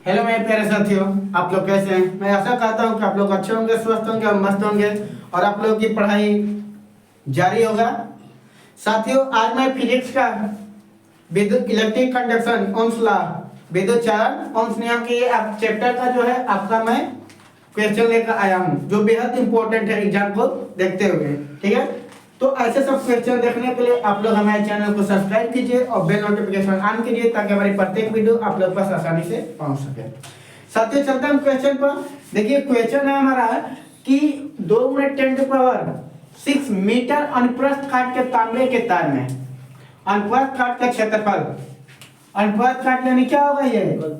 Hello मेरे प्यारे साथियों, आप लोग कैसे हैं? मैं आशा करता हूं कि आप लोग अच्छे होंगे, स्वस्थ होंगे और मस्त होंगे और आप लोगों की पढ़ाई जारी होगा। साथियों, आज मैं फिजिक्स का विद्युत इलेक्ट्रिक कंडक्शन ओम्स लॉ विद्युत चालन ओम्स नियम के आप चैप्टर का जो है आपका मैं क्वेश्चन लेकर आया हूं, जो बेहद इंपॉर्टेंट है एग्जाम को देखते हुए। ठीक है, तो ऐसे सब क्वेश्चन देखने के लिए आप लोग हमारे चैनल को सब्सक्राइब कीजिए और बेल नोटिफिकेशन ऑन कीजिए ताकि हमारी प्रत्येक वीडियो आप लोग पास आसानी से पहुंच सके। साथियों, चलते हैं क्वेश्चन पर। देखिए, क्वेश्चन है हमारा कि 2 × 10⁶ मीटर अनुप्रस्थ काट के तांबे के तार में अनुप्रस्थ काट का क्षेत्रफल, अनुप्रस्थ काट यानी क्या होगा?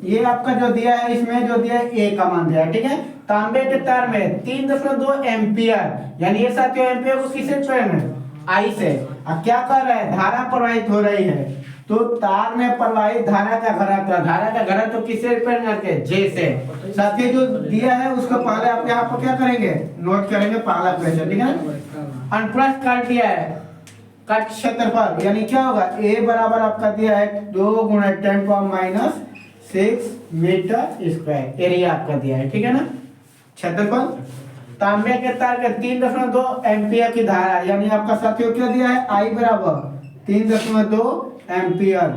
ये आपका जो दिया है, इसमें जो दिया है ए का मान दिया है। ठीक है, तांबे के तार में 3.2 एम्पियर, यानी ये साथियों एम्पियर को किससे प्रेरण है? आई से। अब क्या कर रहा है? धारा प्रवाहित हो रही है, तो तार में प्रवाहित धारा का घनत्व किससे प्रेरण करके? जे से। साथियों, जो दिया है उसको पहले आप यहाँ पर क्या करेंगे? नोट करेंगे पहला क्वेश्चन। ठीक है, अनुप्रस्थ काट दिया है, काट क्षेत्रफल यानी क्या होगा? ए बराबर आपका दिया है 2 × 10⁻⁶ मीटर स्क्वायर, एरिया आपका दिया है। ठीक है ना, क्षेत्रफल। तांबे के तार के 3.2 एम्पियर की धारा, यानी आपका साथियों क्या दिया है? आई बराबर 3.2 एम्पियर।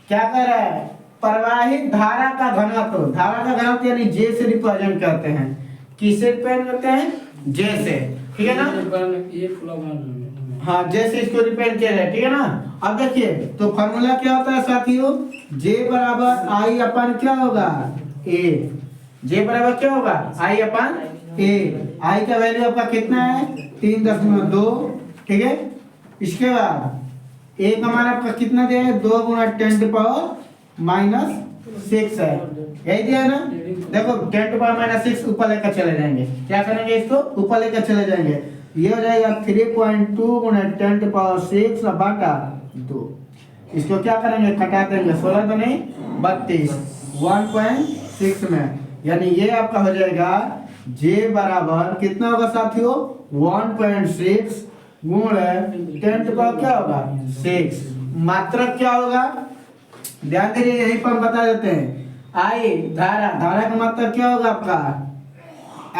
क्या कर रहा है? प्रवाहित धारा का घनत्व यानी जे से रिप्रेजेंट करते हैं। किससे रिप्रेजेंट करते हैं? जे से। ठीक है ना, हाँ, जे से इसको रिप्रेजेंट किया जाए। ठीक है ना, अब देखिए तो फॉर्मूला क्या होता है साथियों? जे बराबर आई अपन क्या होगा? ए। जे बराबर क्या होगा? आई अपन ए। आई का वैल्यू आपका कितना है? 3.2। ठीक है, इसके बाद ए का मान आपका कितना दिया है? 2 × 10⁻⁶ है, यही दिया है ना। देखो 10⁻⁶ ऊपर लेकर चले जाएंगे। क्या करेंगे? इसको ऊपर लेकर चले जाएंगे, ये हो जाएगा 3.2 × 10⁻⁶/2। इसको क्या करेंगे? घटा देंगे, 16 तो नहीं 32, 1.6 में, यानी ये आपका हो जाएगा जे बराबर कितना होगा साथियों? 1.6 × 10⁻⁶ क्या होगा? 6। मात्रक क्या होगा? ध्यान दीजिए, यहीं पर हम बता देते हैं। आई धारा का मात्रक क्या होगा आपका?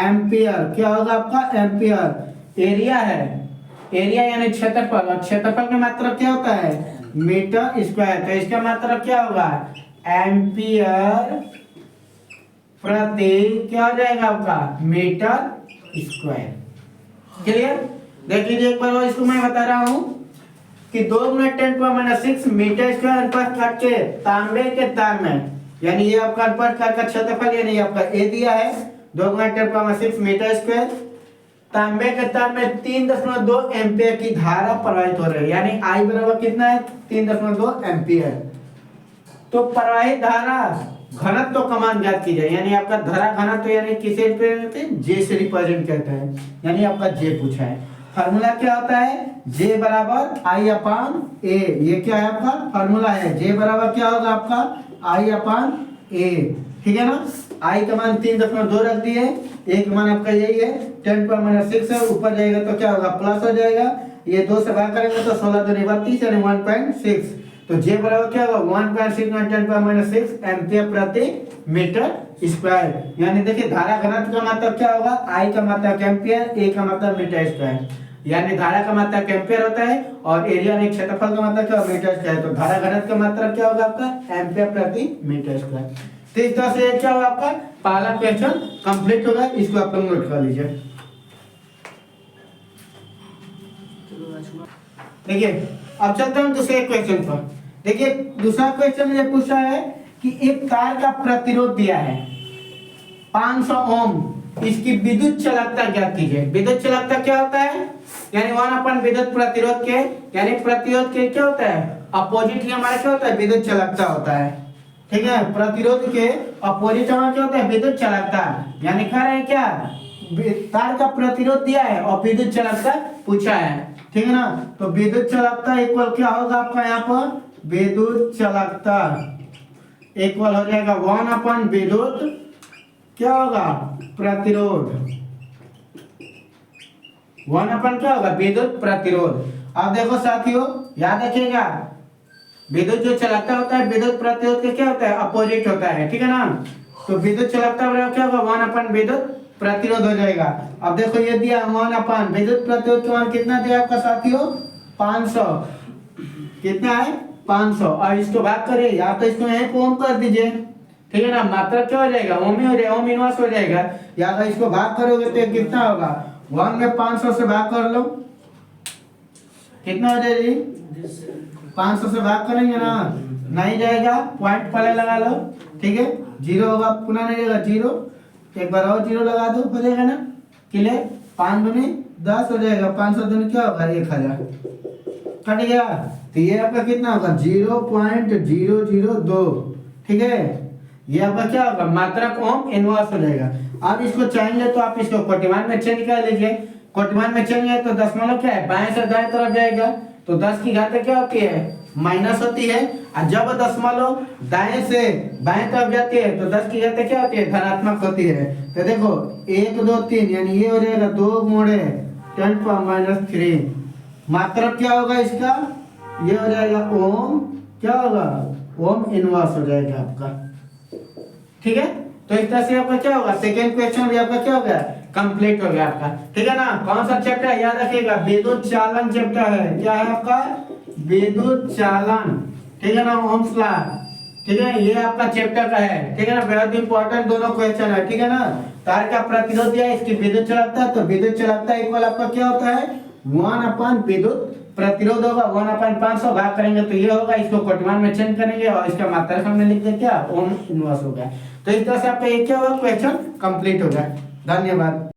एम्पियर। क्या होगा आपका? एम्पियर। एरिया है, एरिया यानी क्षेत्रफल, और क्षेत्रफल का मात्रक क्या होता है? Metre square. तो इसका मात्रक क्या होगा? एम्पियर प्रति क्या हो जाएगा आपका? Metre square. क्लियर? देख लीजिए एक बार और, इसको मैं बता रहा हूं कि 2 × 10⁻⁶ मीटर स्क्वायर अनुप्रस्थ काट के तांबे के तार में, यानी ये आपका अनुप्रस्थ काट का क्षेत्रफल, यानी आपका ए दिया है 2 × 10⁻⁶ मीटर स्क्वायर। तांबे के तार में 3.2 एम्पियर की धारा प्रवाहित हो रही है, यानी आई बराबर कितना है? 3.2 एम्पियर। तो प्रवाहित धारा घनत्व का मान ज्ञात कीजिए, यानी आपका धारा घनत्व यानी किसे रिप्रेजेंट करते हैं? जे से रिप्रेजेंट करते हैं, यानी आपका जे पूछा है। फार्मूला क्या होता है? जे बराबर आई अपान ए। ये क्या है आपका फार्मूला है? जे बराबर क्या होगा आपका? आई अपान ए। ठीक है ना, आई का मान 3.2 रख दिए, ए का मान आपका यही है 10⁻⁶ है, ऊपर जाएगा तो क्या होगा? प्लस हो जाएगा, ये 2 से भाग करेंगे तो 16 × 2 = 32 यानी 1.6। तो जे बराबर क्या होगा? 1.6 × 10⁻⁶ एम्पियर प्रति मीटर स्क्वायर। यानी देखिए धारा घनत्व का मतलब क्या होगा? आई का मतलब एम्पियर, ए का मतलब मीटर स्क्वायर। यानी धारा का मतलब एम्पियर होता है और एरिया यानी क्षेत्रफल का मतलब क्या होगा? Metre square. तो धारा घनत्व का मतलब क्या होगा आपका? एम्पियर प्रति मीटर स्क्वायर। तो इस तरह से क्या होगा आपका पहला क्वेश्चन कंप्लीट होगा। इसको आप लोग नोट कर लीजिए। देखिए, अब चलते हैं दूसरे क्वेश्चन पर। देखिए, दूसरा क्वेश्चन ये पूछा है कि एक तार का प्रतिरोध दिया है 500 ओम, इसकी विद्युत चालकता ज्ञात कीजिए। विद्युत चालकता क्या होता है? यानी 1 विद्युत प्रतिरोध के, यानी प्रतिरोध के क्या होता है? अपोजिट ही हमारा क्या होता है? विद्युत चालकता होता है। ठीक है, प्रतिरोध के अपोजिट हमारा क्या होता है? विद्युत चालकता। यानी कह रहे हैं क्या? तार का प्रतिरोध दिया है और विद्युत चालकता पूछा है। ठीक है ना, तो विद्युत चालकता इक्वल क्या होगा आपका यहाँ पर? विद्युत चालकता इक्वल हो जाएगा 1 विद्युत क्या होगा? प्रतिरोध। 1 क्या होगा? विद्युत प्रतिरोध। अब देखो साथियों, याद रखिएगा विद्युत जो चलाता होता है विद्युत प्रतिरोध का क्या होता है, अपोजिट होता है, ठीक है ना। तो विद्युत चलाता बराबर क्या होगा, 1 अपन विद्युत प्रतिरोध हो जाएगा। अब देखो ये दिया 1 अपन विद्युत प्रतिरोध का मान कितना दिया आपका साथियों, 500, कितना है 500। और इसको भाग करिए, या तो इसको यहीं ओम कर दीजिए, ठीक है ना, मात्रा क्या हो जाएगा, ओम ही हो जाएगा, ओम इनवर्स हो जाएगा। या अगर इसको भाग करोगे तो ये कितना होगा, 1 में 500 से भाग कर लो, कितना हो जाएगा जी, 500 से भाग करेंगे ना, नहीं जाएगा, पॉइंट पहले लगा लो, ठीक है, 0 होगा, पुनः नहीं जाएगा 0, एक बार और 0 लगा दो, हो जाएगा ना, क्लियर। 5 दूनी 10 हो जाएगा, 500 दूनी क्या होगा 1000, कट गया। तो ये आपका कितना होगा 0.002, ठीक है, ये आपका क्या होगा मात्रक ओम इनवर्स हो जाएगा। अब इसको चाहेंगे तो आप इसको कोटिमान में चेंज कर लीजिए, कोटिमान में चेंज है तो दशमलव क्या है, बाएं से दाएं तरफ जाएगा, तो 10 की घात क्या होती है, माइनस होती है। और जब दशमलव दाएं से बाएं तरफ जाती है तो 10 की घात क्या होती है, धनात्मक होती है। तो देखो 1 2 3 यानी ये हो जाएगा 2 मोड़े 10⁻³ मात्रक क्या होगा इसका, ये हो जाएगा ओम, क्या होगा ओम इनवर्स हो जाएगा आपका, ठीक है। तो इस तरह से आपका क्या होगा, सेकेंड क्वेश्चन भी आपका क्या हो गया, कंप्लीट हो गया आपका, ठीक है ना। कौन सा चैप्टर है याद रखिएगा, विद्युत चालन चैप्टर है, क्या है आपका विद्युत चालन, ठीक है ना, ओम्स लॉ, ठीक है, ये आपका चैप्टर का है, ठीक है ना, बहुत इंपॉर्टेंट दोनों क्वेश्चन है, ठीक है ना। तार का प्रतिरोध दिया है, इसकी विद्युत चालकता, तो विद्युत चालकता इक्वल आपका क्या होता है 1 अपन विद्युत प्रतिरोध होगा, 1/500 भाग करेंगे तो ये होगा, इसको कोटिमान में चेंज करेंगे और इसका मात्रक हमने लिख दिया क्या, ओम इनवर्स हो गया। तो इस तरह से आपका ये क्या होगा क्वेश्चन कंप्लीट हो गया। धन्यवाद।